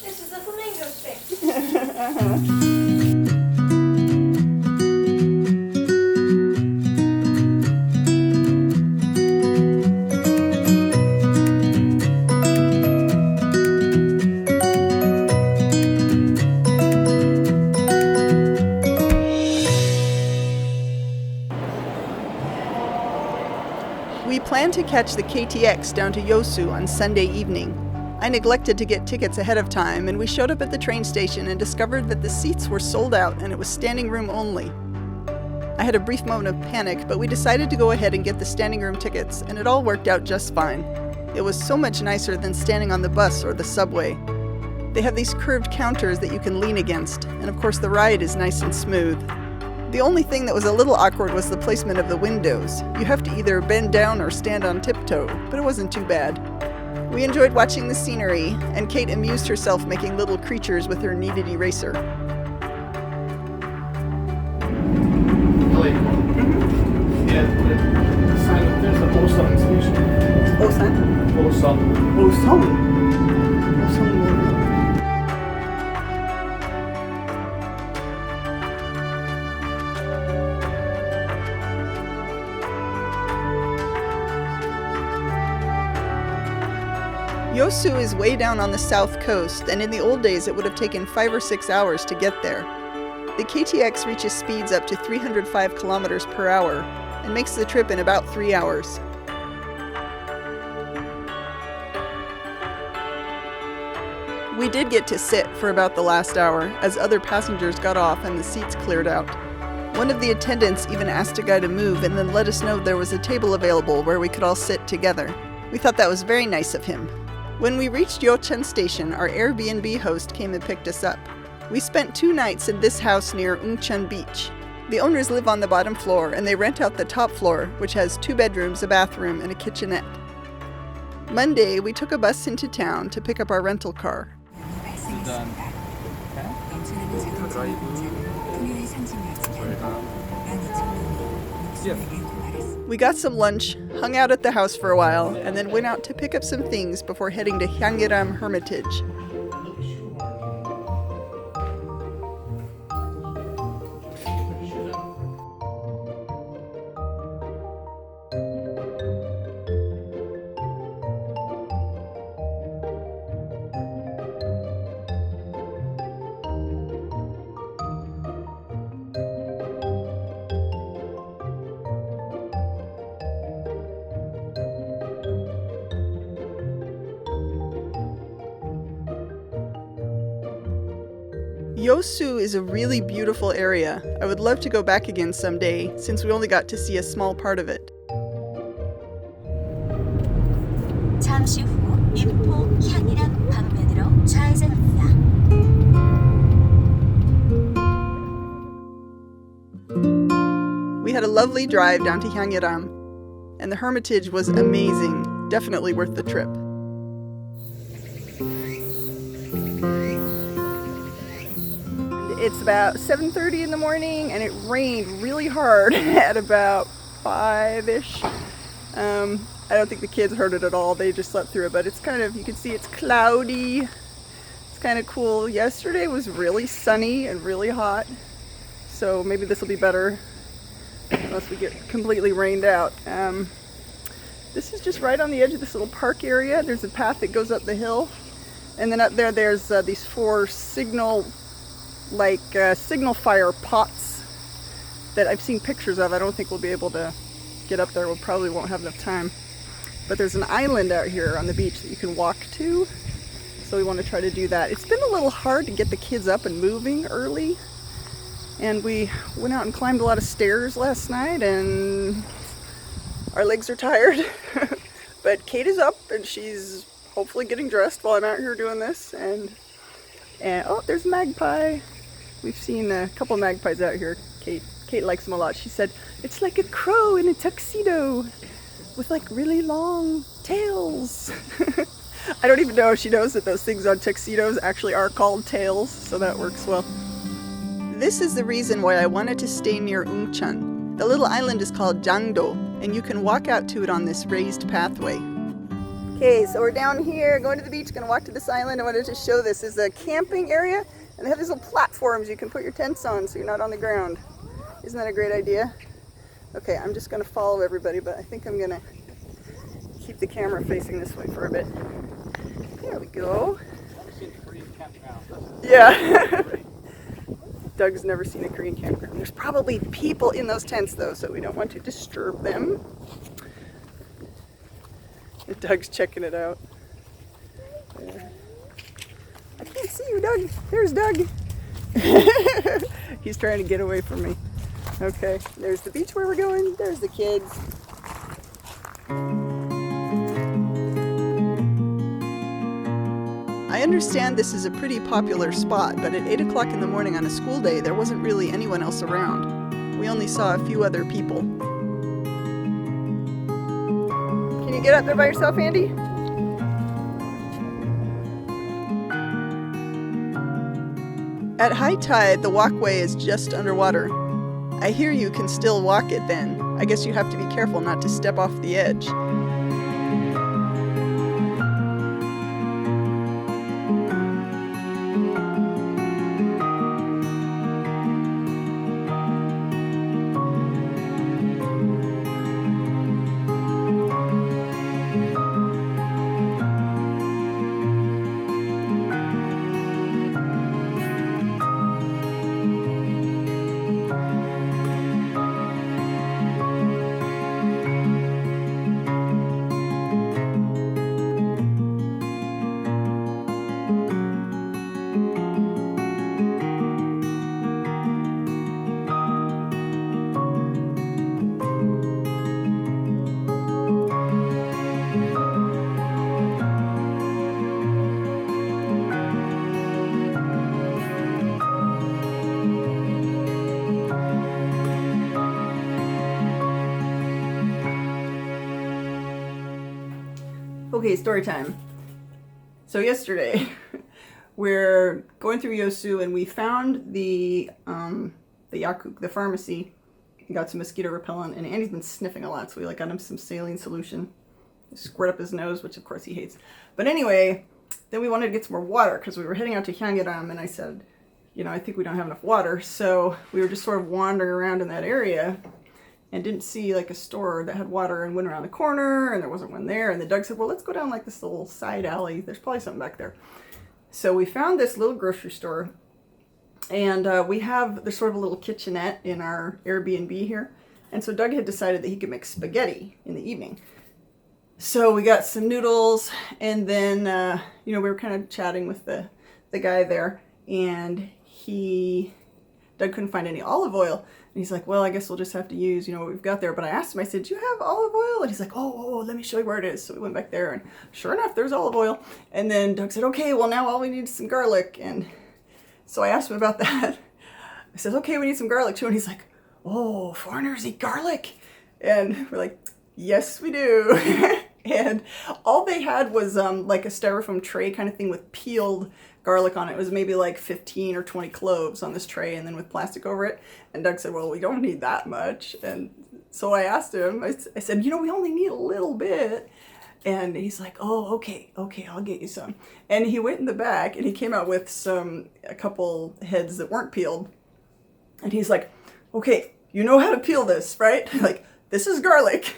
This is a flamingo stick. We planned to catch the KTX down to Yeosu on Sunday evening. I neglected to get tickets ahead of time, and we showed up at the train station and discovered that the seats were sold out and it was standing room only. I had a brief moment of panic, but we decided to go ahead and get the standing room tickets, and it all worked out just fine. It was so much nicer than standing on the bus or the subway. They have these curved counters that you can lean against, and of course the ride is nice and smooth. The only thing that was a little awkward was the placement of the windows. You have to either bend down or stand on tiptoe, but it wasn't too bad. We enjoyed watching the scenery, and Kate amused herself making little creatures with her kneaded eraser. Yeah, there's a Osan station. Osan? Osan. Osan? Yeosu is way down on the south coast, and in the old days it would have taken 5 or 6 hours to get there. The KTX reaches speeds up to 305 kilometers per hour and makes the trip in about 3 hours. We did get to sit for about the last hour as other passengers got off and the seats cleared out. One of the attendants even asked a guy to move and then let us know there was a table available where we could all sit together. We thought that was very nice of him. When we reached Ungcheon station, our Airbnb host came and picked us up. We spent 2 nights in this house near Ungcheon beach. The owners live on the bottom floor and they rent out the top floor, which has 2 bedrooms, a bathroom, and a kitchenette. Monday, we took a bus into town to pick up our rental car. 일단 We got some lunch, hung out at the house for a while, and then went out to pick up some things before heading to Hwanghaeram Hermitage. Yeosu is a really beautiful area. I would love to go back again someday, since we only got to see a small part of it. 잠시 후 인포 향이랑 방면으로 좌회전합니다. We had a lovely drive down to Hwanghaeram, and the Hermitage was amazing. Definitely worth the trip. It's about 7:30 in the morning, and it rained really hard at about 5-ish. I don't think the kids heard it at all. They just slept through it, but it's kind of, you can see it's cloudy. It's kind of cool. Yesterday was really sunny and really hot, so maybe this will be better unless we get completely rained out. This is just right on the edge of this little park area. There's a path that goes up the hill, and then up there there's these 4 signal fire pots that I've seen pictures of. I don't think we'll be able to get up there. We probably won't have enough time. But there's an island out here on the beach that you can walk to, so we want to try to do that. It's been a little hard to get the kids up and moving early, and we went out and climbed a lot of stairs last night, and our legs are tired. But Kate is up, and she's hopefully getting dressed while I'm out here doing this. And oh, there's a magpie. We've seen a couple magpies out here. Kate likes them a lot. She said, it's like a crow in a tuxedo with like really long tails. I don't even know if she knows that those things on tuxedos actually are called tails, so that works well. This is the reason why I wanted to stay near Ungcheon. The little island is called Jangdo, and you can walk out to it on this raised pathway. Okay, so we're down here, going to the beach, gonna walk to this island. I wanted to show this. This is a camping area, and they have these little platforms you can put your tents on so you're not on the ground. Isn't that a great idea? Okay, I'm just gonna follow everybody, but I think I'm gonna keep the camera facing this way for a bit. There we go. Yeah. Doug's never seen a Korean campground. There's probably people in those tents though, so we don't want to disturb them. Doug's checking it out. I can't see you, Doug. There's Doug. He's trying to get away from me. Okay, there's the beach where we're going. There's the kids. I understand this is a pretty popular spot, but at 8 o'clock in the morning on a school day, there wasn't really anyone else around. We only saw a few other people. Can you get up there by yourself, Andy? At high tide, the walkway is just underwater. I hear you can still walk it then. I guess you have to be careful not to step off the edge. Okay, story time. So yesterday, we're going through Yeosu and we found the pharmacy. We got some mosquito repellent, and Andy's been sniffing a lot, so we got him some saline solution. Squirt up his nose, which of course he hates. But anyway, then we wanted to get some more water because we were heading out to Gyeonggi, and I said, I think we don't have enough water. So we were just sort of wandering around in that area and didn't see a store that had water, and went around the corner and there wasn't one there. And then Doug said, well, let's go down this little side alley. There's probably something back there. So we found this little grocery store, and there's sort of a little kitchenette in our Airbnb here. And so Doug had decided that he could make spaghetti in the evening. So we got some noodles, and then, we were kind of chatting with the guy there, and Doug couldn't find any olive oil. And he's like, well, I guess we'll just have to use, what we've got there. But I asked him, I said, do you have olive oil? And he's like, oh, let me show you where it is. So we went back there, and sure enough, there's olive oil. And then Doug said, okay, well, now all we need is some garlic. And so I asked him about that. I said, okay, we need some garlic too. And he's like, oh, foreigners eat garlic. And we're like, yes, we do. And all they had was a styrofoam tray kind of thing with peeled garlic on it. It was maybe 15 or 20 cloves on this tray, and then with plastic over it. And Doug said, well, we don't need that much. And so I asked him, I said, we only need a little bit. And he's like, oh, okay, I'll get you some. And he went in the back, and he came out with a couple heads that weren't peeled. And he's like, okay, you know how to peel this, right? This is garlic.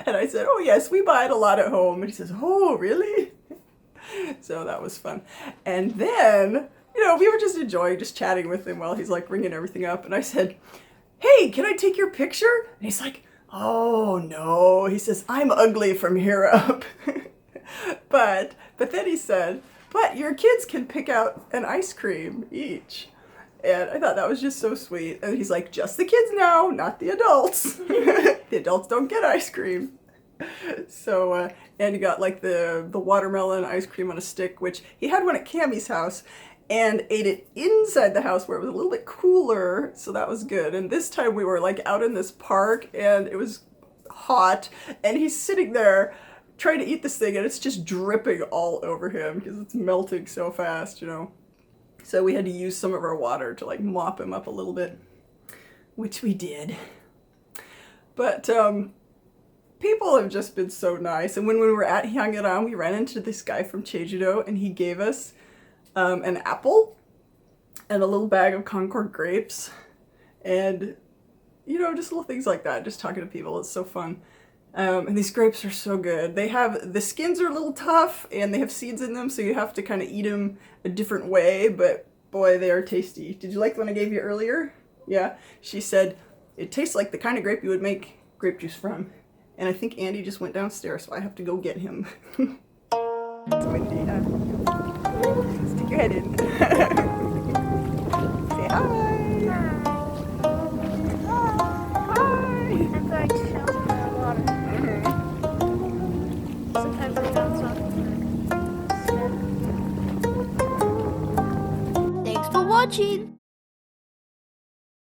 And I said, oh yes, we buy it a lot at home. And he says, oh, really? So that was fun. And then, we were just enjoying just chatting with him while he's ringing everything up. And I said, hey, can I take your picture? And he's like, oh no. He says, I'm ugly from here up. But then he said, but your kids can pick out an ice cream each. And I thought that was just so sweet. And he's like, just the kids now, not the adults. The adults don't get ice cream. So, and he got the watermelon ice cream on a stick, which he had one at Cammie's house, and ate it inside the house where it was a little bit cooler. So that was good. And this time we were out in this park, and it was hot, and he's sitting there trying to eat this thing, and it's just dripping all over him because it's melting so fast, So we had to use some of our water to mop him up a little bit, which we did. But People have just been so nice. And when we were at Hyangeram, we ran into this guy from Jeju-do, and he gave us an apple and a little bag of Concord grapes. And, you know, just little things like that. Just talking to people. It's so fun. And these grapes are so good. The skins are a little tough, and they have seeds in them, so you have to kind of eat them a different way, but boy, they are tasty. Did you like the one I gave you earlier? Yeah. She said, it tastes like the kind of grape you would make grape juice from. And I think Andy just went downstairs, so I have to go get him. It's windy, huh? Stick your head in. Say hi. Hi. I'm going to show them the water. Sometimes I bounce off the Thanks for watching.